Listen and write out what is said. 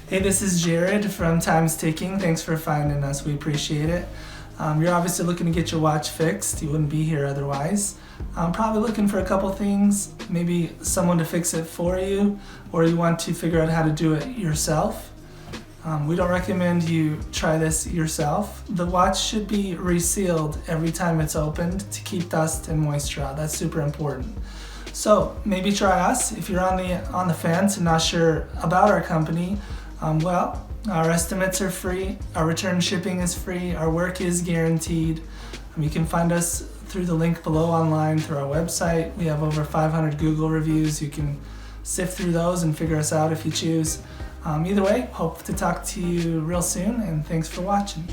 Hey, this is Jared from Time's Ticking. Thanks for finding us. We appreciate it. You're obviously looking to get your watch fixed. You wouldn't be here otherwise. I'm probably looking for a couple things, maybe someone to fix it for you, or you want to figure out how to do it yourself. We don't recommend you try this yourself. The watch should be resealed every time it's opened to keep dust and moisture out. That's super important. So maybe try us. If you're on the fence and not sure about our company, our estimates are free, our return shipping is free, our work is guaranteed. You can find us through the link below online through our website. We have over 500 Google reviews. You can sift through those and figure us out if you choose. Either way, hope to talk to you real soon, and thanks for watching.